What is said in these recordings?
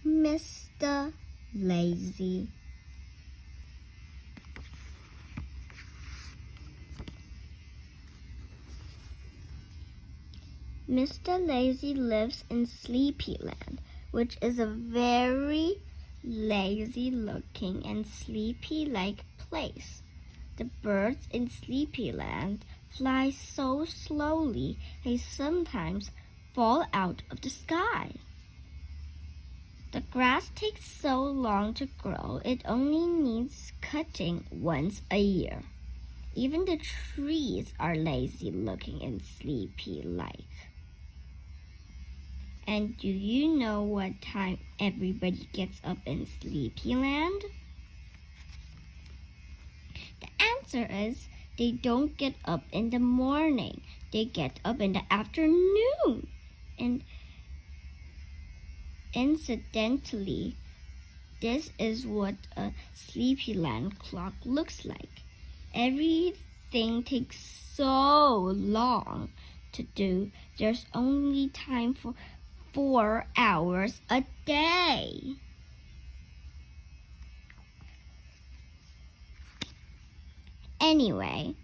Mr. Lazy. Mr. Lazy lives in Sleepyland, which is a very lazy-looking and sleepy-like place. The birds in Sleepyland fly so slowly they sometimes fall out of the sky. The grass takes so long to grow, it only needs cutting once a year. Even the trees are lazy-looking and sleepy-like. And do you know what time everybody gets up in Sleepyland? The answer is they don't get up in the morning. They get up in the afternoon. And incidentally, this is what a Sleepyland clock looks like. Everything takes so long to do. There's only time for 4 hours a day. Anyway,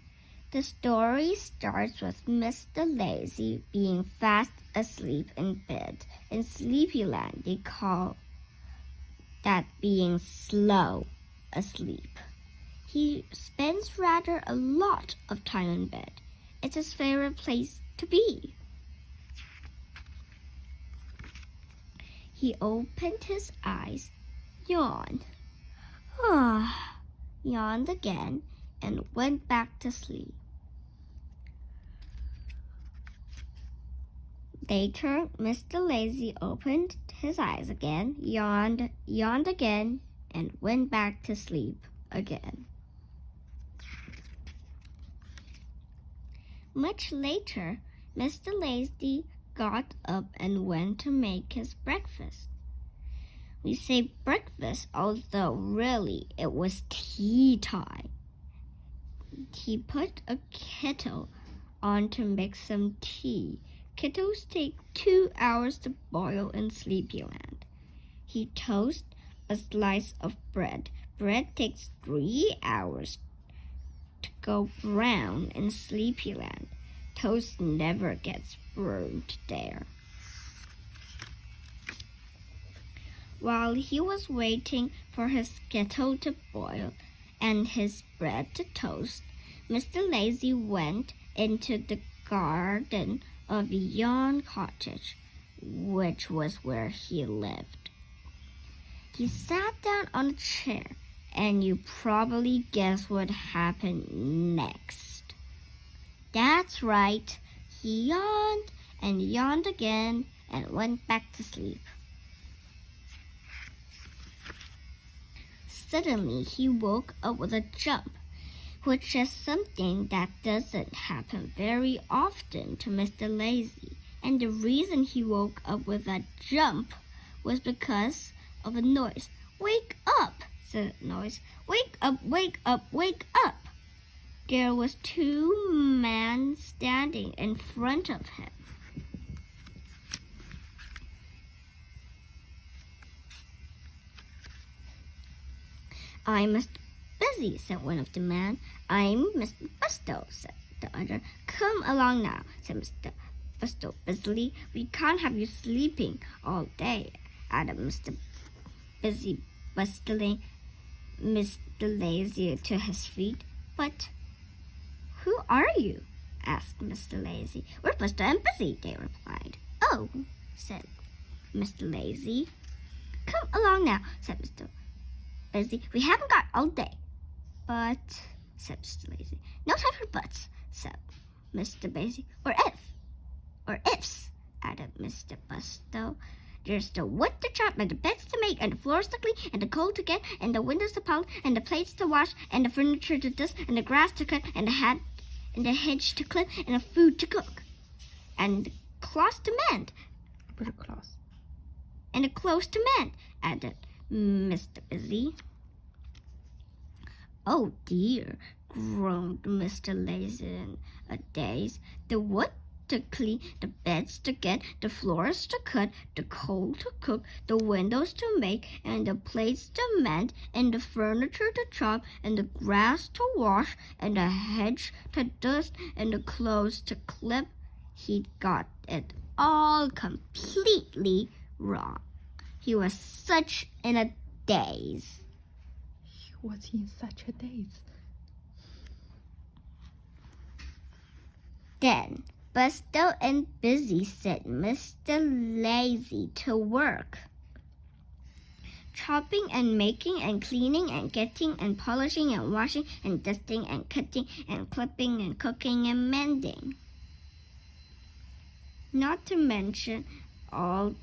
the story starts with Mr. Lazy being fast asleep in bed. In Sleepyland, they call that being slow asleep. He spends rather a lot of time in bed. It's his favorite place to be. He opened his eyes, yawned, yawned again, and went back to sleep. Later, Mr. Lazy opened his eyes again, yawned again, and went back to sleep again. Much later, Mr. Lazy got up and went to make his breakfast. We say breakfast, although really it was tea time. He put a kettle on to make some tea. Kettles take 2 hours to boil in Sleepyland. He toasted a slice of bread. Bread takes 3 hours to go brown in Sleepyland. Toast never gets burned there. While he was waiting for his kettle to boil and his bread to toast, Mr. Lazy went into the garden of Yon Cottage, which was where he lived. He sat down on a chair, and you probably guess what happened next. That's right, he yawned and yawned again and went back to sleep. Suddenly, he woke up with a jump, which is something that doesn't happen very often to Mr. Lazy. And the reason he woke up with a jump was because of a noise. "Wake up," said the noise. "Wake up, wake up, wake up." There was 2 men standing in front of him. "I'm Mr. Busy," said one of the men. "I'm Mr. Busto," said the other. "Come along now," said Mr. Busto busily. "We can't have you sleeping all day," added Mr. Busy, bustling Mr. Lazy to his feet. "But who are you?" asked Mr. Lazy. "We're Busto and Busy," they replied. "Oh," said Mr. Lazy. "Come along now," said Mr. Busy. "We haven't got all day." "But," said Mr. Lazy. "No time for buts," said Mr. Busy. "Or ifs," added Mr. Busto. "There's the wood to chop, and the beds to make, and the floors to clean, and the coal to get, and the windows to polish, and the plates to wash, and the furniture to dust, and the grass to cut, and the hedge to clip, and the food to cook, and the cloths to mend." What are cloths? "And the clothes to mend," added Mr. Busy. "Oh dear," groaned Mr. Lazy in a daze. "The wood to clean, the beds to get, the floors to cut, the coal to cook, the windows to make, and the plates to mend, and the furniture to chop, and the grass to wash, and the hedge to dust, and the clothes to clip. He'd got it all completely wrong. He was such in a daze. He was in such a daze. Then Busto and Busy set Mr. Lazy to work, chopping and making and cleaning and getting and polishing and washing and dusting and cutting and clipping and cooking and mending. Not to mention all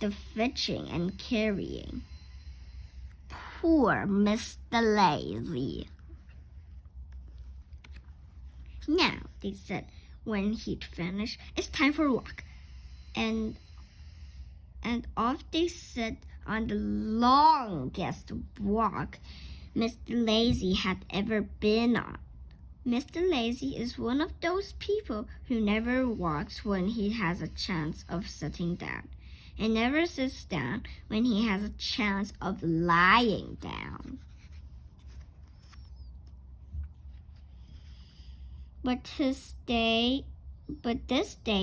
the fetching and carrying. Poor Mr. Lazy. Now, they said, when he'd finished, it's time for a walk. And off they set on the longest walk Mr. Lazy had ever been on. Mr. Lazy is one of those people who never walks when he has a chance of sitting down, and never sits down when he has a chance of lying down. But this day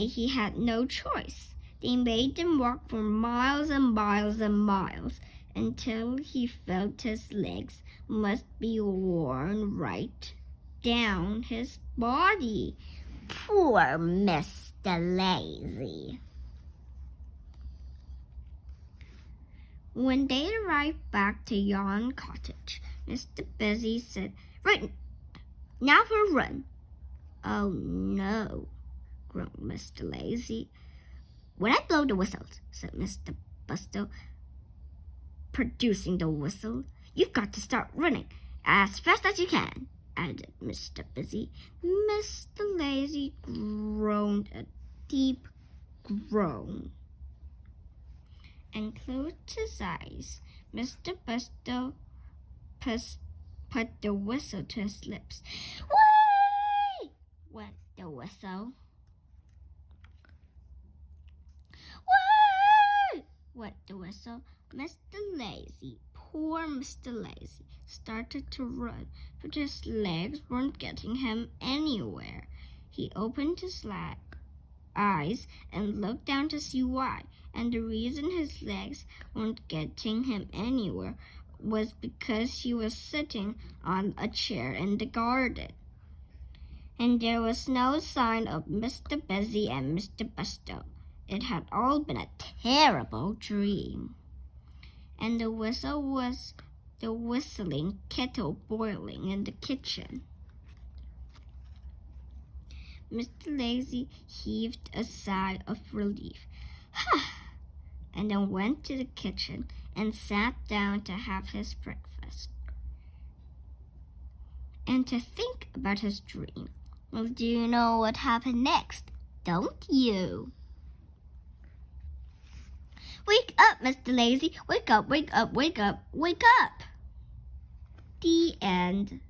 he had no choice. They made him walk for miles and miles and miles until he felt his legs must be worn right down his body. Poor Mr. Lazy. When they arrived back to Yon Cottage, Mr. Busy said, "Right, now for a run." "Oh no," groaned Mr. Lazy. "When I blow the whistle," said Mr. Busto, producing the whistle, "you've got to start running as fast as you can," added Mr. Busy. Mr. Lazy groaned a deep groan and closed his eyes. Mr. Busto put the whistle to his lips. "Whee!" went the whistle. "Whee!" went the whistle. Mr. Lazy, poor Mr. Lazy, started to run, but his legs weren't getting him anywhere. He opened his eyes and looked down to see why, and the reason his legs weren't getting him anywhere was because he was sitting on a chair in the garden. And there was no sign of Mr. Busy and Mr. Busto. It had all been a terrible dream. And the whistle was the whistling kettle boiling in the kitchen. Mr. Lazy heaved a sigh of relief, and then went to the kitchen and sat down to have his breakfast and to think about his dream. Well, do you know what happened next? Don't you? "Wake up, Mr. Lazy! Wake up, wake up, wake up, wake up!" The end.